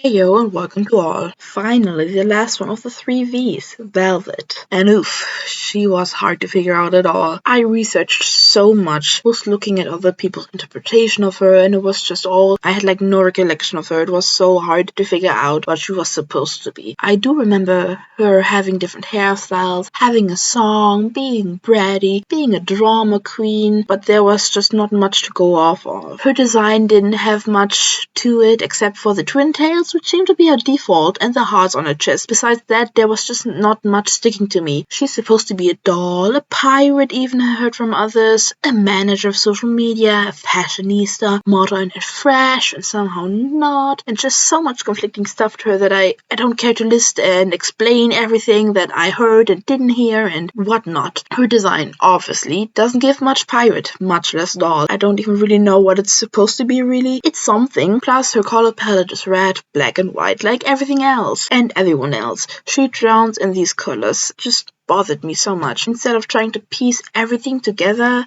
Heyo and welcome to all. Finally, the last one of the 3Vs, Velvette. And oof, she was hard to figure out at all. I researched so much, was looking at other people's interpretation of her, and it was just I had like no recollection of her. It was so hard to figure out what she was supposed to be. I do remember her having different hairstyles, having a song, being bratty, being a drama queen, but there was just not much to go off of. Her design didn't have much to it except for the twin tails, which seemed to be her default, and the hearts on her chest. Besides that, there was just not much sticking to me. She's supposed to be a doll, a pirate even, I heard from others, a manager of social media, a fashionista, modern and fresh, and somehow not, and just so much conflicting stuff to her that I don't care to list and explain everything that I heard and didn't hear and whatnot. Her design, obviously, doesn't give much pirate, much less doll. I don't even really know what it's supposed to be really. It's something, plus her color palette is red, black and white like everything else and everyone else. She drowns in these colors. Just bothered me so much. Instead of trying to piece everything together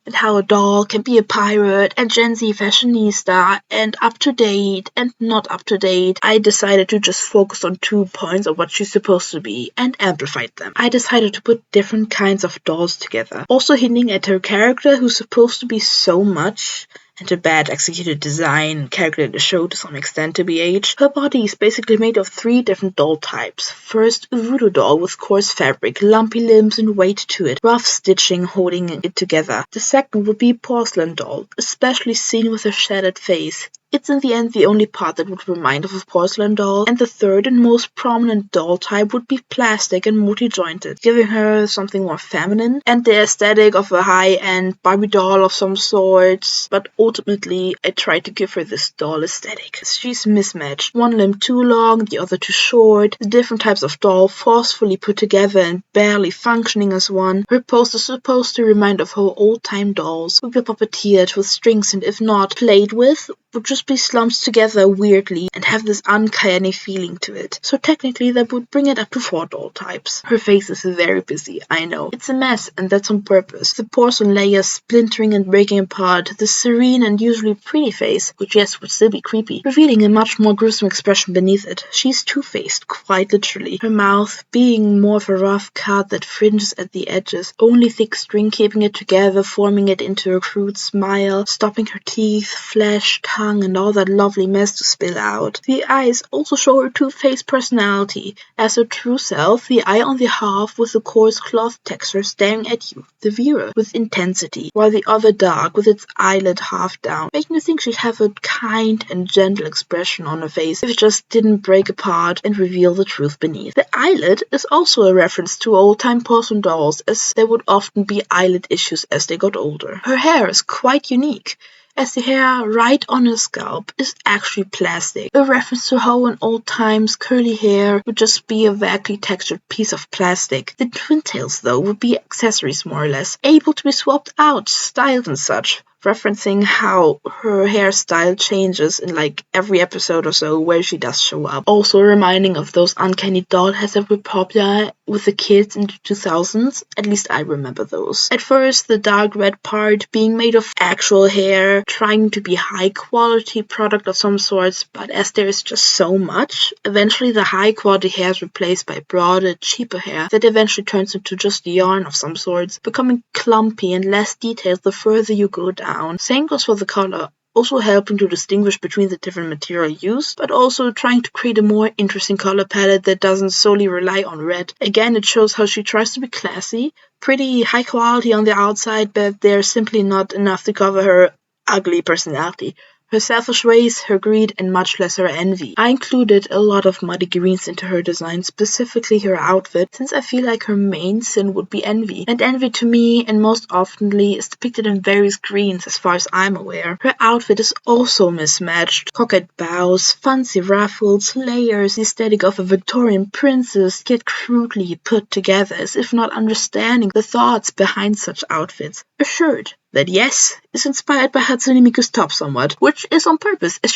and how a doll can be a pirate and Gen Z fashionista and up to date and not up to date, I decided to just focus on 2 points of what she's supposed to be and amplified them. I decided to put different kinds of dolls together, also hinting at her character who's supposed to be so much, and a bad executed design calculated the show to some extent to be aged. Her body is basically made of 3 different doll types. First, a voodoo doll with coarse fabric, lumpy limbs and weight to it, rough stitching holding it together. The second would be porcelain doll, especially seen with her shattered face. It's in the end the only part that would remind of a porcelain doll. And the third and most prominent doll type would be plastic and multi-jointed, giving her something more feminine and the aesthetic of a high-end Barbie doll of some sorts. But ultimately, I tried to give her this doll aesthetic. She's mismatched. One limb too long, the other too short. The different types of doll forcefully put together and barely functioning as one. Her pose is supposed to remind of how old-time dolls would be puppeteered with strings and if not played with, would just be slumped together weirdly and have this uncanny feeling to it. So technically that would bring it up to 4 doll types. Her face is very busy, I know. It's a mess and that's on purpose. The porcelain layers splintering and breaking apart, the serene and usually pretty face, which yes would still be creepy, revealing a much more gruesome expression beneath it. She's two-faced, quite literally. Her mouth being more of a rough cut that fringes at the edges, only thick string keeping it together, forming it into a crude smile, stopping her teeth, flesh, tongue and all that lovely mess to spill out. The eyes also show her two-faced personality. As her true self, the eye on the half with the coarse cloth texture staring at you, the viewer, with intensity, while the other dark with its eyelid half down, making you think she'd have a kind and gentle expression on her face if it just didn't break apart and reveal the truth beneath. The eyelid is also a reference to old-time porcelain dolls, as there would often be eyelid issues as they got older. Her hair is quite unique, as the hair right on her scalp is actually plastic, a reference to how in old times curly hair would just be a vaguely textured piece of plastic. The twin tails, though, would be accessories more or less, able to be swapped out, styled and such, referencing how her hairstyle changes in like every episode or so where she does show up. Also reminding of those uncanny doll heads that were popular with the kids in the 2000s, at least I remember those. At first, the dark red part being made of actual hair, trying to be high quality product of some sorts, but as there is just so much, eventually the high quality hair is replaced by broader, cheaper hair that eventually turns into just yarn of some sorts, becoming clumpy and less detailed the further you go down. Same goes for the color, also helping to distinguish between the different material used, but also trying to create a more interesting color palette that doesn't solely rely on red. Again, it shows how she tries to be classy, pretty high quality on the outside, but there's simply not enough to cover her ugly personality. Her selfish ways, her greed, and much less her envy. I included a lot of muddy greens into her design, specifically her outfit, since I feel like her main sin would be envy. And envy to me, and most oftenly, is depicted in various greens as far as I'm aware. Her outfit is also mismatched. Coquette bows, fancy ruffles, layers, the aesthetic of a Victorian princess, yet crudely put together as if not understanding the thoughts behind such outfits. A shirt, That yes is inspired by Hatsune Miku's top somewhat, which is on purpose as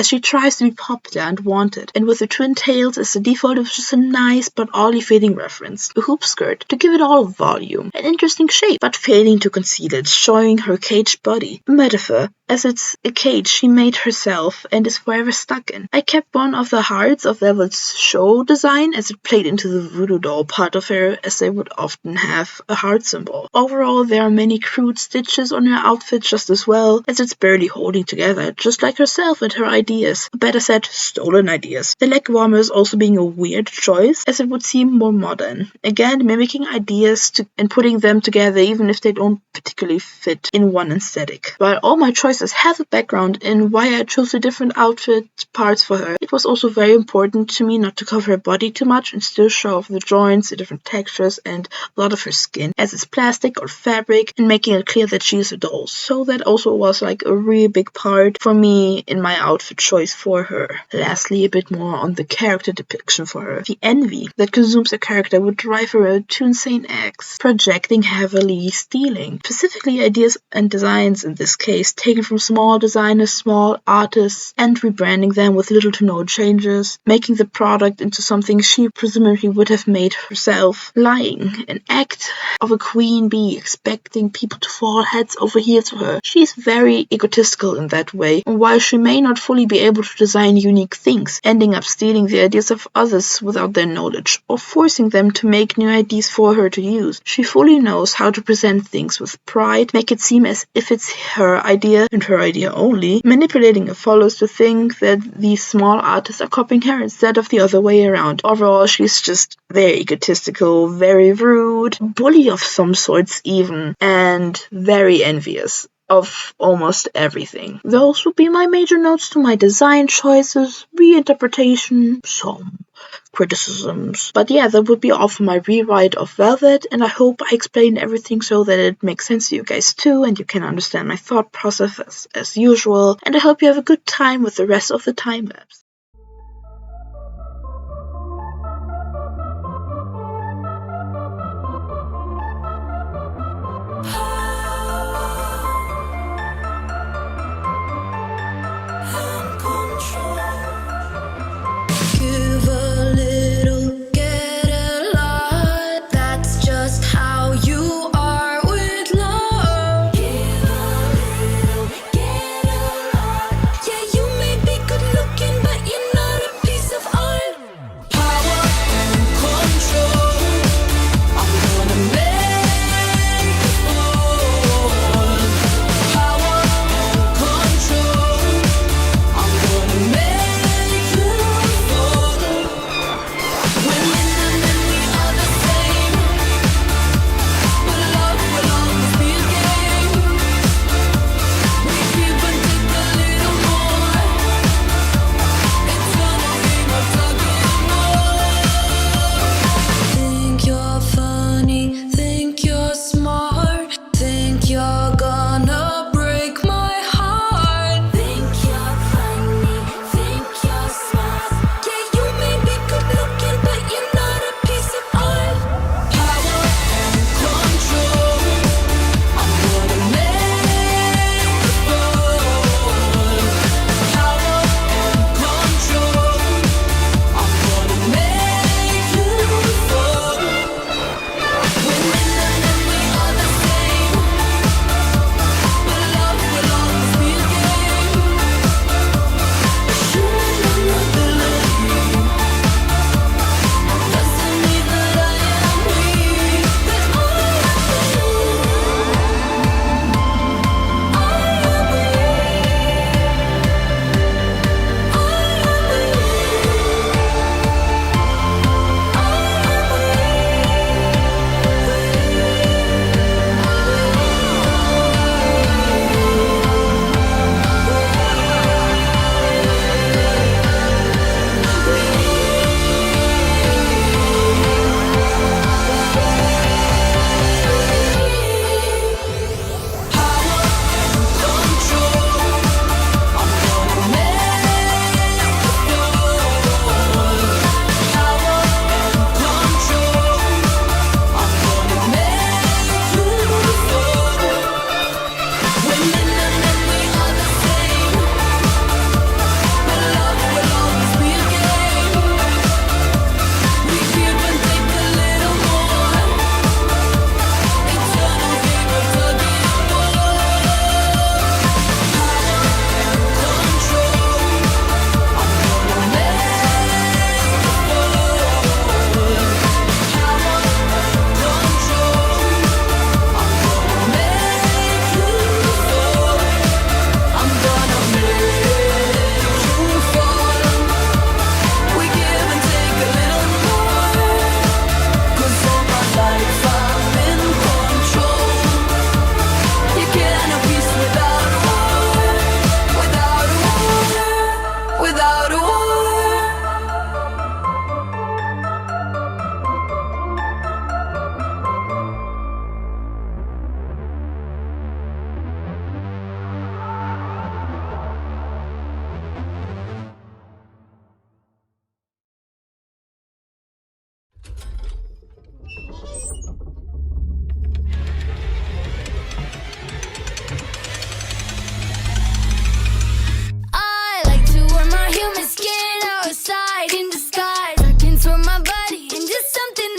she tries to be popular and wanted. And with the twin tails as the default, it was just a nice but oddly fitting reference. A hoop skirt to give it all volume, an interesting shape, but failing to conceal it, showing her caged body. A metaphor, as it's a cage she made herself and is forever stuck in. I kept one of the hearts of Velvette's show design as it played into the voodoo doll part of her, as they would often have a heart symbol. Overall, there are many crude stitches on her outfit just as well, as it's barely holding together, just like herself and her ideas. Better said, stolen ideas. The leg warmers also being a weird choice, as it would seem more modern. Again, mimicking ideas and putting them together even if they don't particularly fit in one aesthetic. While all my choices have a background in why I chose the different outfit parts for her, it was also very important to me not to cover her body too much and still show off the joints, the different textures, and a lot of her skin, as it's plastic or fabric, and making it clear that she is a doll. So that also was like a really big part for me in my outfit choice for her. Lastly, a bit more on the character depiction for her. The envy that consumes a character would drive her to insane acts, projecting heavily, stealing. Specifically ideas and designs, in this case, taken from small designers, small artists, and rebranding them with little to no changes, making the product into something she presumably would have made herself. Lying, an act of a queen bee, expecting people to fall heads over heels for her. She's very egotistical in that way, and while she may not fully be able to design unique things, ending up stealing the ideas of others without their knowledge, or forcing them to make new ideas for her to use, she fully knows how to present things with pride, make it seem as if it's her idea and her idea only, manipulating her followers to think that these small artists are copying her instead of the other way around. Overall, she's just very egotistical, very rude, bully of some sorts even, and very envious of almost everything. Those would be my major notes to my design choices, reinterpretation, some criticisms. But yeah, that would be all for my rewrite of Velvette, and I hope I explained everything so that it makes sense to you guys too, and you can understand my thought process as usual, and I hope you have a good time with the rest of the time-lapse. Yeah, you may be good looking, but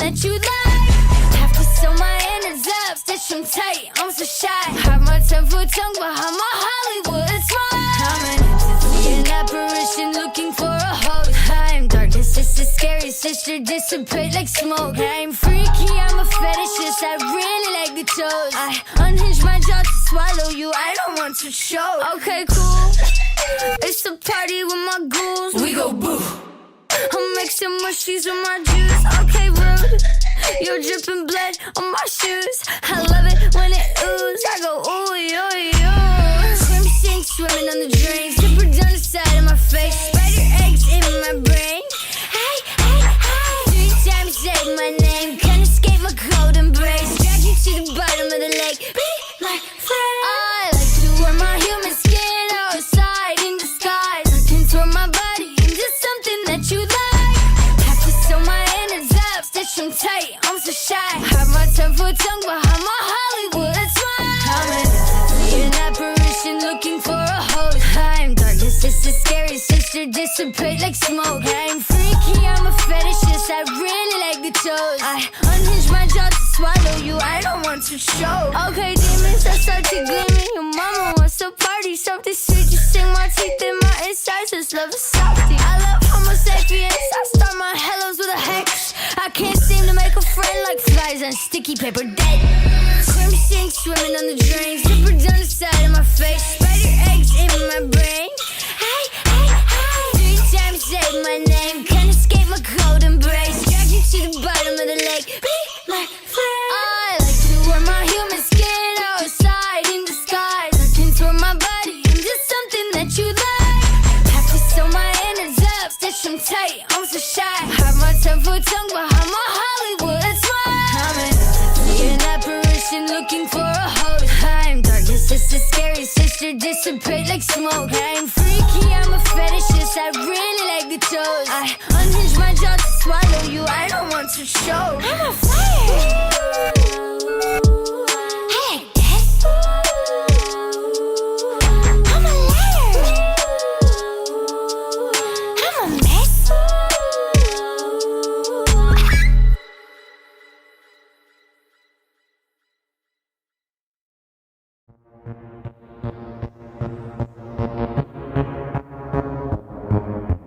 that you like. Have to sew my innards up, stitch them tight, I'm so shy. Have my 10-foot tongue behind my Hollywood smile. I'm an entity, an apparition looking for a host. I'm darkness, it's a scary sister, dissipate like smoke. I'm freaky, I'm a fetishist, I really like the toes. I unhinge my jaw to swallow you, I don't want to show. Okay, cool, it's a party with my ghouls. We go boo. I'm mixing mushies with my juice. Okay, rude, you're dripping blood on my shoes. I love it when it ooze. I go ooh, ooh, ooh. Swim, sink, swimming on the drain. Zipper down the side of my face. Spider eggs in my brain. Hey, hey, hey. 3 times say my name. Can't escape my cold embrace. Drag you to the bottom of the lake. Be my friend. I like to wear my human skin outside in disguise. I contort my body into something that you like. Have to sew my innards up, stitch them tight, I'm so shy. Have my 10-foot tongue behind my Hollywood smile. I'm an apparition looking for a host. I'm darkness, it's a scary sister, dissipate like smoke. I'm freaky, I'm a fetishist, I really like the toes. I unhinge my jaw to swallow you, I don't want to show. Okay, demons, I start to gleaming. Your mama wants to party, something sweet, you sing my teeth in my insides, just love a softie. I love homo sapiens, I start my hellos with a hex. I can't seem to make a friend like flies on sticky paper dead. Swim, sink, swimming on the drain. Zipper down the side of my face. Spider eggs in my brain. Hey, hey, hey. 3 times say my name. Can't escape my cold embrace. Drag you to the bottom of the lake. Be my friend. I like to wear my human skin outside in disguise. I contort my body into something that you like. Have to sew my innards up, stitch them tight, I'm so shy. Have my 10-foot tongue behind my Hollywood smile. I'm an apparition looking for a host. I'm darkness, it's a scary sister, dissipate like smoke. I'm freaky, I'm a fetishist, I really like the toes. I unhinge my jaw to swallow you, I don't want to show. I'm a fire. I like this. I'm a liar. I'm a mess.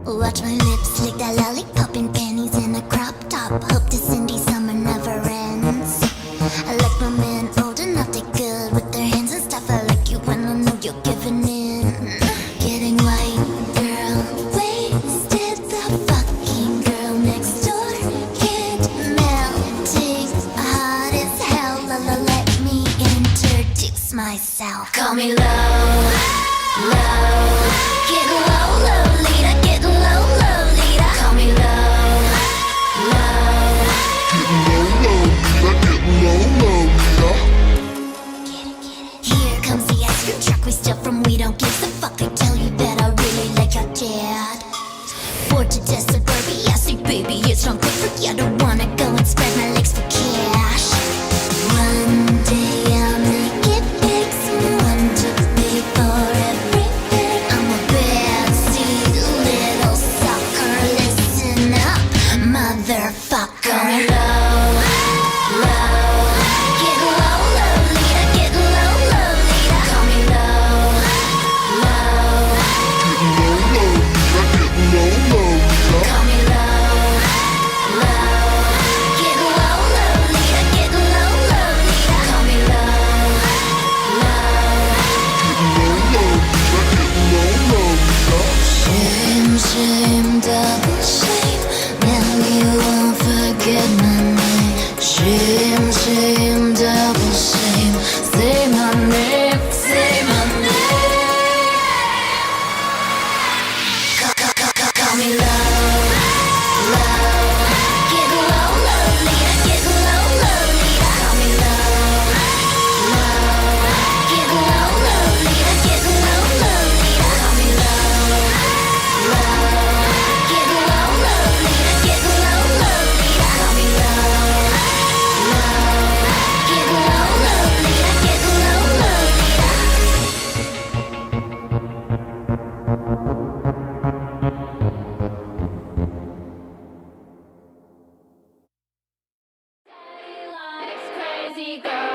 Watch my lips lick that lollipop in panties in a crop top. Hope this indie summer never ends. I like my men old enough, they good with their hands and stuff. I like you when I know you're giving in. Getting white, girl, wasted. The fucking girl next door can't melting. Hot as hell, let me introduce myself. Call me low, low. Get low, Lolita, get low, Lolita. Call me low, low. Get low, Lolita. Here comes the ice cream truck we steal from. We don't give a fuck. They tell you that I really like your dad. Bored to death suburbia, say baby, it's not good for you. I don't wanna go and spread my legs for cash. One day I'll make it big, someone to pay for everything. I'm a bad-seed little sucker. Listen up, motherfucker. Low, low. Get low, Lolita, get low, Lolita. Call me low, low. Get low, Lolita. Call me low, low. Get low, Lolita, get low, Lolita. Call me low, low. Shame, shame, double shame. Now you won't forget my name. Shame, shame, double shame. Say my name, say my name. Call me low, low. Get low, Lolita, get low, Lolita. Call me low, low. Get low, Lolita, get low, Lolita. Call me low, low. Get low, Lolita, get low, Lolita. Call me low, low. sassy girl.